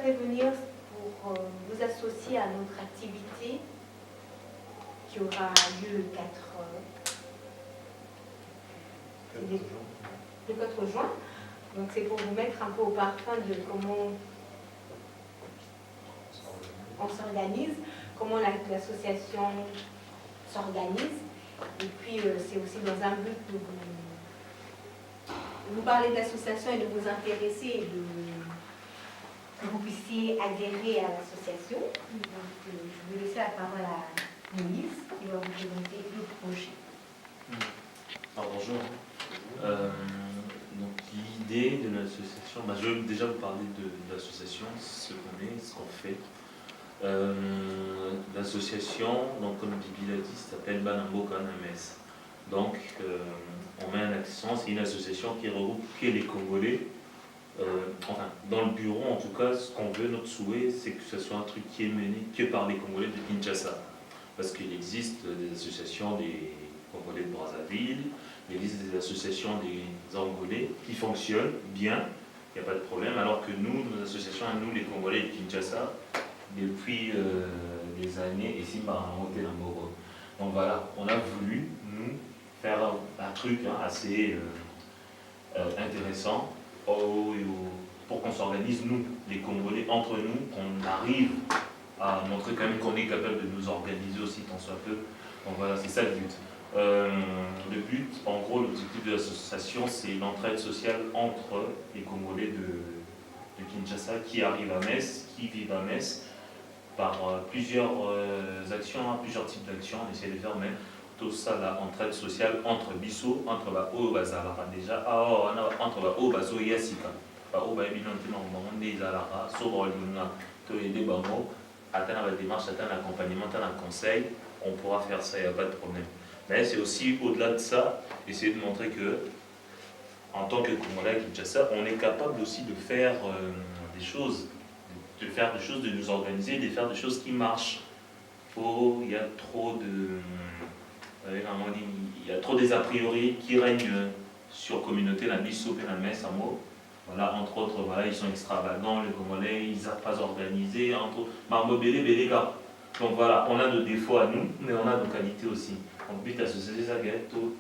fait venir pour vous associer à notre activité qui aura lieu le 4 juin. Donc c'est pour vous mettre un peu au parfum de comment on s'organise, comment l'association s'organise. Et puis c'est aussi dans un but de vous parler de l'association et de vous intéresser et que vous puissiez adhérer à l'association. Donc je vais laisser la parole à Denise qui va vous présenter le projet. Alors, bonjour. Donc l'idée de l'association, je vais déjà vous parler de l'association, ce qu'on est, ce qu'on fait. L'association, donc comme Bibi l'a dit, s'appelle Banambo Kanames. Donc on met un accent, c'est une association qui regroupe les Congolais. Enfin, dans le bureau en tout cas, ce qu'on veut, notre souhait, c'est que ce soit un truc qui est mené que par les Congolais de Kinshasa. Parce qu'il existe des associations des Congolais de Brazzaville, il existe des associations des Angolais qui fonctionnent bien, il n'y a pas de problème, alors que nous, nos associations, nous les Congolais de Kinshasa, depuis des années, ici par un hôtel en Moro. Donc voilà, on a voulu, nous, faire un truc assez intéressant pour qu'on s'organise, nous, les Congolais, entre nous, qu'on arrive à montrer quand même qu'on est capable de nous organiser aussi tant soit peu. Donc voilà, c'est ça le but. Le but, en gros, l'objectif de l'association, c'est l'entraide sociale entre les Congolais de Kinshasa qui arrivent à Metz, qui vivent à Metz, par plusieurs actions, plusieurs types d'actions. On essaie de faire même tout ça, l'entraide sociale entre Bissau, entre Bao Bazalara déjà, entre Bao Bazo Yassika, Bao Baebinante Mamande Zalara, Sobroluna, Toede Bamo, atteindre la démarche, atteindre l'accompagnement, atteindre un conseil, on pourra faire ça, il n'y a pas de problème. Mais c'est aussi au-delà de ça, essayer de montrer que, en tant que Congolais à Kinshasa, on est capable aussi de faire des choses, de nous organiser, de faire des choses qui marchent. Il y a trop des a priori qui règnent sur la communauté, la Bissau et la Metz, en mot. Voilà, entre autres, voilà, ils sont extravagants, les Congolais, ils ne savent pas organiser, entre autres, Bélé, gars. Donc voilà, on a nos défauts à nous, mais on a nos qualités aussi. Donc, but à ce Zagato,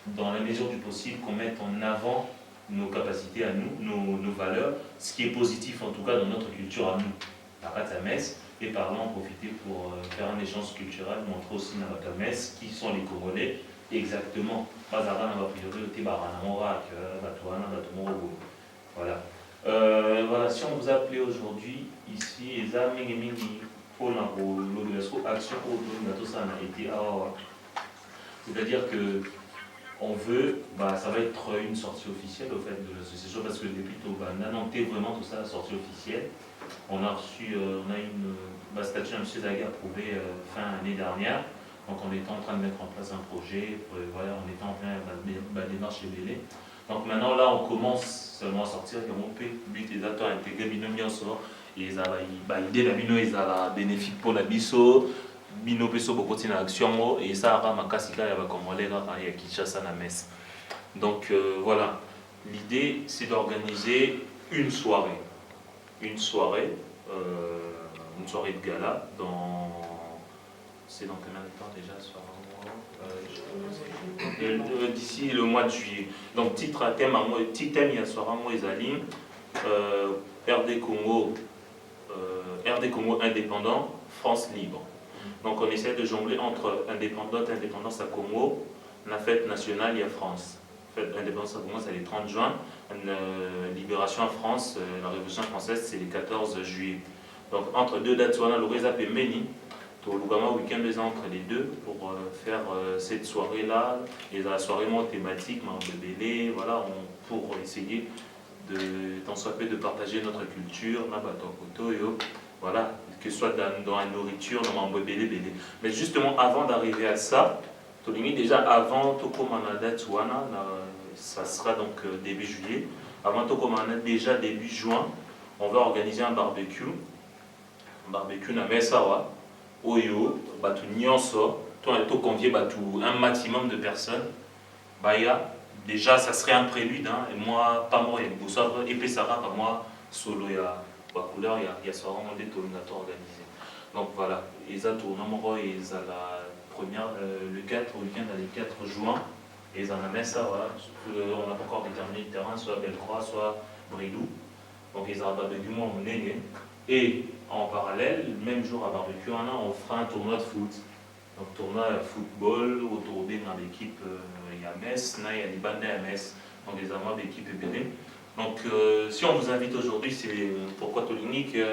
dans la mesure du possible, qu'on mette en avant nos capacités à nous, nos valeurs, ce qui est positif en tout cas dans notre culture à nous, à Metz, et par là en profiter pour faire un échange culturel, montrer aussi à Metz qui sont les Congolais, exactement. Voilà. Voilà, si on vous a appelé aujourd'hui, ici, pour l'action c'est-à-dire que on veut, ça va être une sortie officielle au fait de l'association, parce que depuis on a noté vraiment tout ça, la sortie officielle. On a reçu, on a une statut M. Zaghi approuvée fin année dernière. Donc on était en train de mettre en place un projet, voilà, on était en plein démarcheébélée. Donc maintenant là on commence seulement à sortir, on peut but des acteurs intégrés, bien sûr, et l'idée de bino est bénéfique pour la biso. Bino peso beaucoup de action et ça a makasika ya bakomolé ya Kinshasa na Metz. Donc voilà, l'idée c'est d'organiser une soirée de gala c'est dans combien de temps déjà d'ici le mois de juillet. Donc titre thème il y a soirée moi Ezalim RD Congo indépendant, France libre. Donc on essaie de jongler entre indépendance à Congo, la fête nationale et à France. La fête indépendance à Congo c'est le 30 juin, libération à France, la Révolution française c'est le 14 juillet. Donc entre deux dates, on a le Rézap et Meni, le week-end entre les deux pour faire cette soirée-là, et la soirée thématique, voilà, pour essayer de partager notre culture, voilà, que ce soit dans la nourriture, dans le bébé. Mais justement, avant d'arriver à ça, déjà avant ça sera donc début juillet, avant déjà début juin, on va organiser un barbecue na Messawa, Oyo, Batu Nyonso, convier un maximum de personnes, déjà ça serait un prélude, et moi, pas moi, et Boussard, et Pessara, pas moi, solo, la couleur, il y a vraiment des tournois organisés. Donc voilà, ils ont tourné, ils ont la première, le 4 week-end, le 4 juin, et ils en ont mis ça, voilà. On n'a pas encore déterminé le terrain, soit Bellecroix, soit Bridou. Donc ils ont barbecue moi mon nez. Et en parallèle, le même jour à barbecue, on fera un tournoi de foot. Donc tournoi de football, autour d'une équipe, il y a Metz, il y a les bandes à Metz, donc les amours d'équipe EBD. Donc si on vous invite aujourd'hui, c'est pourquoi Toligny que,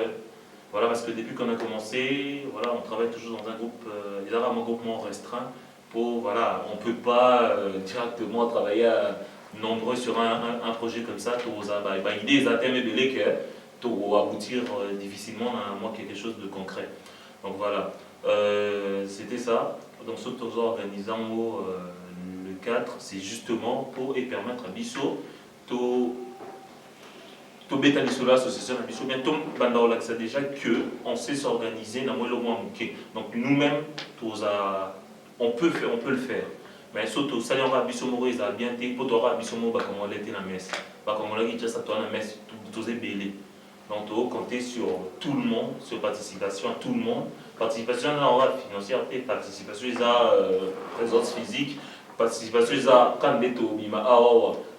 voilà, parce que depuis qu'on a commencé, voilà, on travaille toujours dans un groupe, il y a un groupement restreint, pour, voilà, on ne peut pas directement travailler nombreux sur un projet comme ça, l'idée est à terme que pour aboutir difficilement à moi quelque chose de concret. Donc voilà, c'était ça. Donc ce que nous organisons le 4, c'est justement pour permettre à Bissot to beta l'association à Bissot, mais tout le déjà qu'on sait s'organiser dans le moins. Donc nous-mêmes, on peut le faire. Mais surtout, ça y aura Bissot Moro, ils ont bien été, pour toi, Bissot Moro, comme on l'était la messe. Comme on l'a dit, ça tourne la messe, tout est belé. Donc, on compter sur tout le monde, sur participation à tout le monde. Participation on aura financière, participation présence physique, participation quand tu bima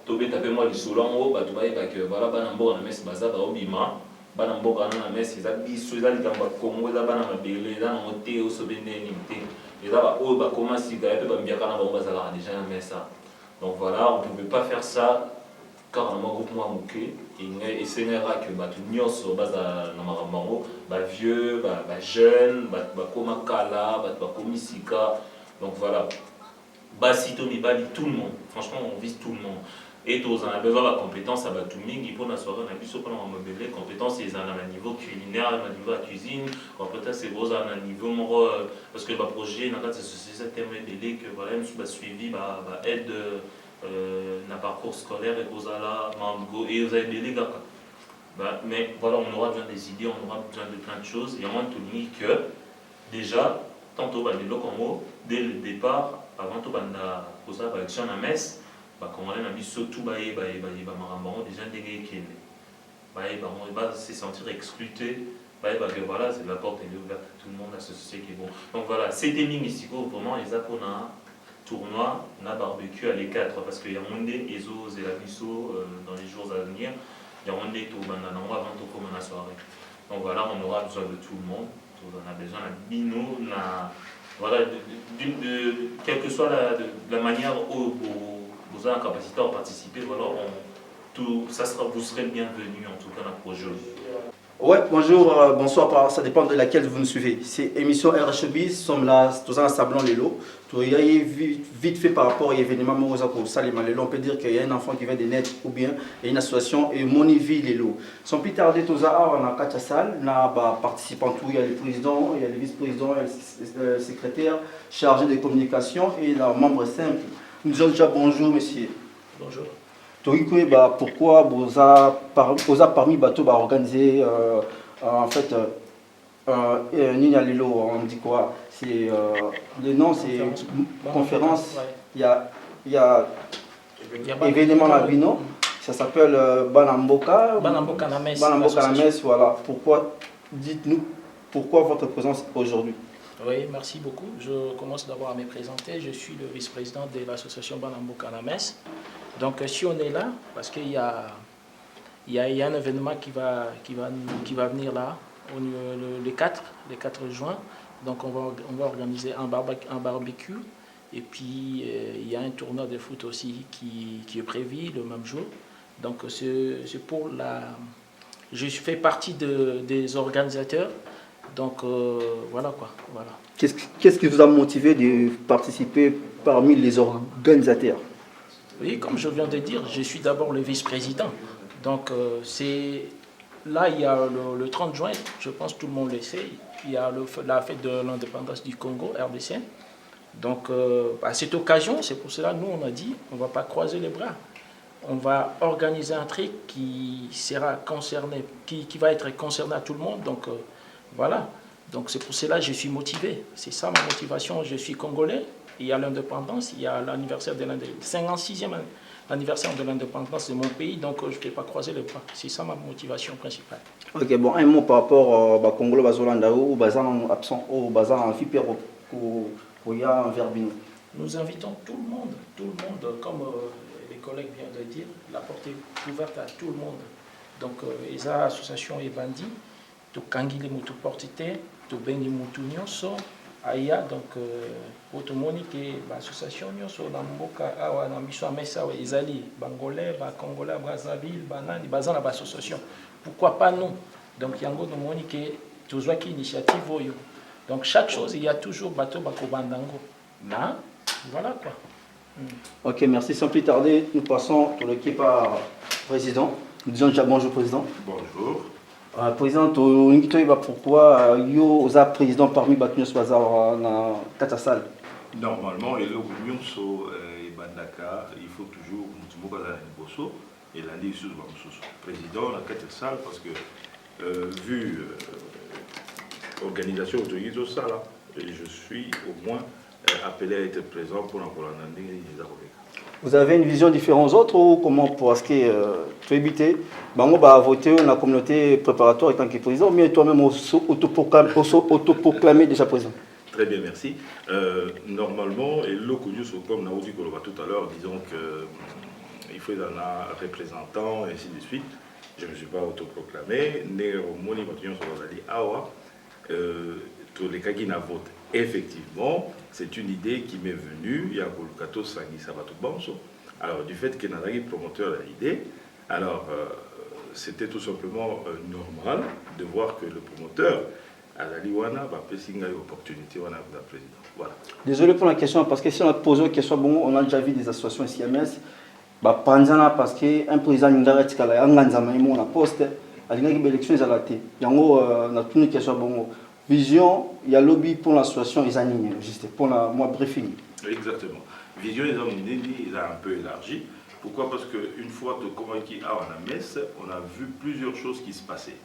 tu tapé moi les solons, tu vas que voilà, banambo na messe baza ba obima, banambo na messe ils biso ils ali kamba Congo za bana mabele za na moté au sobende nimté. Ils ont commencé à déjà la messe. Donc voilà, on ne pouvait pas faire ça car on a un groupe moins mouqué. Et c'est que tout le monde sur base de vieux, jeunes, comme Kala, comme Sika. Donc voilà, Basito Mibali, tout le monde. Franchement, on vise tout le monde. Et on a besoin de compétences à Batuming, il faut la soirée, on a besoin de compétences, ils ont un niveau culinaire, un niveau de cuisine, compétences, c'est beau, un niveau, parce que le projet, dans ce terme de que voilà, je suis suivi, aide dans le parcours scolaire, et aux ala, et aux aides des gars. Mais voilà, on aura besoin des idées, on aura besoin de plein de choses, et on va te dire que déjà, tantôt, dès le départ, avant tout, on a action à messe. Comme on a mis surtout déjà il va se sentir exclué, voilà, c'est la porte est ouverte à tout le monde, la société qui est bon. Donc voilà, c'était ici vraiment les apôtres tournoi, on a barbecue à les 4 parce qu'il y a Monde, Ezo, Zelabiso dans les jours à venir, il y a Monde tout avant tout comme la soirée. Donc voilà, on aura besoin de tout le monde, on a besoin d'un bino, voilà, quelle que soit la manière où vous avez la capacité à participer, voilà, vous serez bienvenus en tout cas dans le projet. Ouais, bonjour, bonsoir, ça dépend de laquelle vous nous suivez. C'est émission RHB, nous sommes là, tous en Sablon Lelo. Vite fait par rapport à l'événement Morozako Salima Lelo, on peut dire qu'il y a un enfant qui vient de naître ou bien il y a une association et Monivi Lelo. Sans plus tarder, tous on a 4 salles, on a participants, il y a le président, il y a le vice-président, il y a le secrétaire chargé de communication et les membres simples. Nous disons déjà bonjour, monsieur. Bonjour. Pourquoi vous avez parmi bateaux organiser en fait Nina Lilo, on dit quoi? C'est le nom, c'est conférence. Il y a événement Labino, ça s'appelle Banamboka. Banamboka Names. Banamboka Names, voilà. Pourquoi, dites-nous, pourquoi votre présence aujourd'hui? Oui, merci beaucoup. Je commence d'abord à me présenter. Je suis le vice-président de l'association Banamboka Names. Donc si on est là, parce qu'il y a un événement qui va venir là, le 4 juin. Donc on va organiser un barbecue. Et puis il y a un tournoi de foot aussi qui est prévu le même jour. Donc c'est pour la... Je fais partie des organisateurs. Donc voilà quoi. Voilà. Qu'est-ce qui vous a motivé de participer parmi les organisateurs? Oui, comme je viens de dire, je suis d'abord le vice-président. Donc là, il y a le 30 juin, je pense que tout le monde le sait, il y a la fête de l'indépendance du Congo, RDC. Donc à cette occasion, c'est pour cela nous on a dit, on ne va pas croiser les bras. On va organiser un truc qui sera concerné, qui va être concerné à tout le monde. Donc voilà. Donc c'est pour cela que je suis motivé. C'est ça ma motivation. Je suis congolais. Il y a l'indépendance, il y a l'anniversaire de 56e anniversaire de l'indépendance de mon pays, donc je ne vais pas croiser le pas. C'est ça ma motivation principale. Ok, bon, un mot par rapport au Congolais Bazolanda ou Bazan absent, ou Bazan en Fipero, pour y a un verbino. Nous invitons tout le monde, comme les collègues viennent de dire, la porte est ouverte à tout le monde. Donc, les associations et bandits, tout Kangile Moutou Portité, tout Bengi Moutou Nyonso, Aya, donc, pour tout le monde, l'association Nyonso, Namboka, Awa, Namiso, Amessa, Izali, Bangolais, Congolais, Brazzaville, Banani, Bazan, l'association. Pourquoi pas nous? Donc, Yango, nous avons toujours une initiative. Donc, chaque chose, il y a toujours Bateau Bako Bandango. Là, voilà quoi. Ok, merci. Sans plus tarder, nous passons pour l'équipe président. Nous disons déjà bonjour, président. Bonjour. Président, pourquoi yo osa président parmi Batunyos Bazar na Katasal? Normalement, et là, Nyonso et Bandaka, il faut toujours Moutumoka dans le Bosso et l'année sous président la Katasal parce que vu l'organisation autorisée au Sala, je suis au moins appelé à être présent pour la Colanandé et les Arobeka. Vous avez une vision différente aux autres ou comment parce que tu éviter Bango va voter la communauté préparatoire en tant que président, mais toi-même autoproclamé déjà président? Très bien, merci. Normalement, et le comme on a dit tout à l'heure, disons qu'il faut un représentant et ainsi de suite. Je ne me suis pas autoproclamé, né au Moni Batunyos Bazali Awa, tous les cas qui n'a voté. Effectivement, c'est une idée qui m'est venue, il y a Kolukato Sangi Sabato Banso. Alors, du fait qu'il y a un promoteur de l'idée, alors c'était tout simplement normal de voir que le promoteur, Alaliwana, va passer une opportunité à la président. Voilà. Désolé pour la question, parce que si on a posé une question, bon, on a déjà vu des associations ici à Metz, parce qu'un président Ndaratikala, un Ganzamaïmo, on a posté, à l'élection, ils ont raté. Il y a une question, bon. Vision, il y a lobby pour l'association, ils ont juste pour la moi briefing. Exactement. Vision, ils ont un peu élargi. Pourquoi? Parce qu'une fois de convaincu à la messe, on a vu plusieurs choses qui se passaient.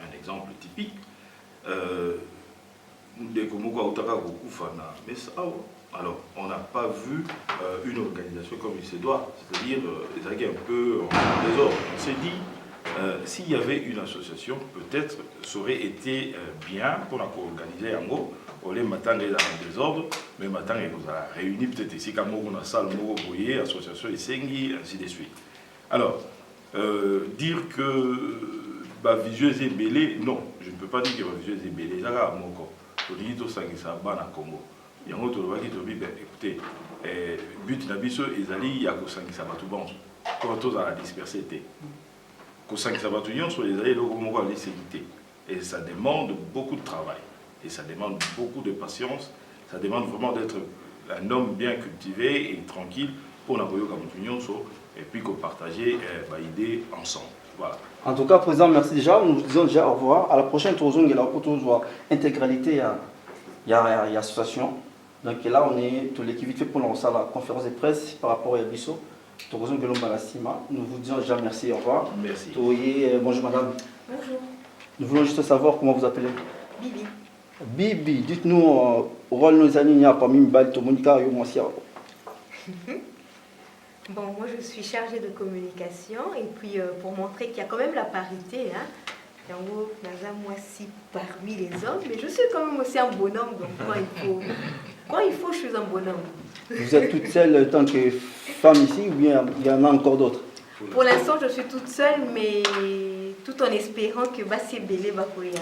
Un exemple typique, alors, on n'a pas vu une organisation comme il se doit, c'est-à-dire un peu en désordre. On s'est dit, s'il y avait une association, peut-être ça aurait été bien pour organiser en gros. On les matin les en désordre, mais matin vous a réuni peut-être ici comme on a salle, on a association et sengi, ainsi de suite. Alors, dire que ma vision est bélée, non, je ne peux pas dire que ma vision est bélée. Ça va mon corps. Pour dire tout ça qui ça va dans Congo. Il y a un autre qui te dit, écoutez, but nabiso ezali il y a que ça qui ça va tout bon. Quand tout a dispersé. Et ça demande beaucoup de travail, et ça demande beaucoup de patience, ça demande vraiment d'être un homme bien cultivé et tranquille pour n'avoir comme union et puis partager l'idée ensemble. Voilà. En tout cas, président, merci déjà. Nous vous disons déjà au revoir. À la prochaine tour, il y a intégralité, il y a l'association. Donc là, on est tout l'équipe fait pour lancer la conférence de presse par rapport à Yabiso. Nous vous disons déjà merci, au revoir. Merci. Bonjour madame. Bonjour. Nous voulons juste savoir comment vous appelez. Bibi. Bibi, dites-nous, au rôle de nos amis, parmi Mbal, Tomonika et Moisia. Bon, moi je suis chargée de communication et puis pour montrer qu'il y a quand même la parité, hein. Moi aussi parmi les hommes, mais je suis quand même aussi un bonhomme, donc quand il faut, je suis un bonhomme. Vous êtes toute seule tant que femme ici ou bien il y en a encore d'autres? Pour l'instant, je suis toute seule, mais tout en espérant que Bassi Bélé va courir.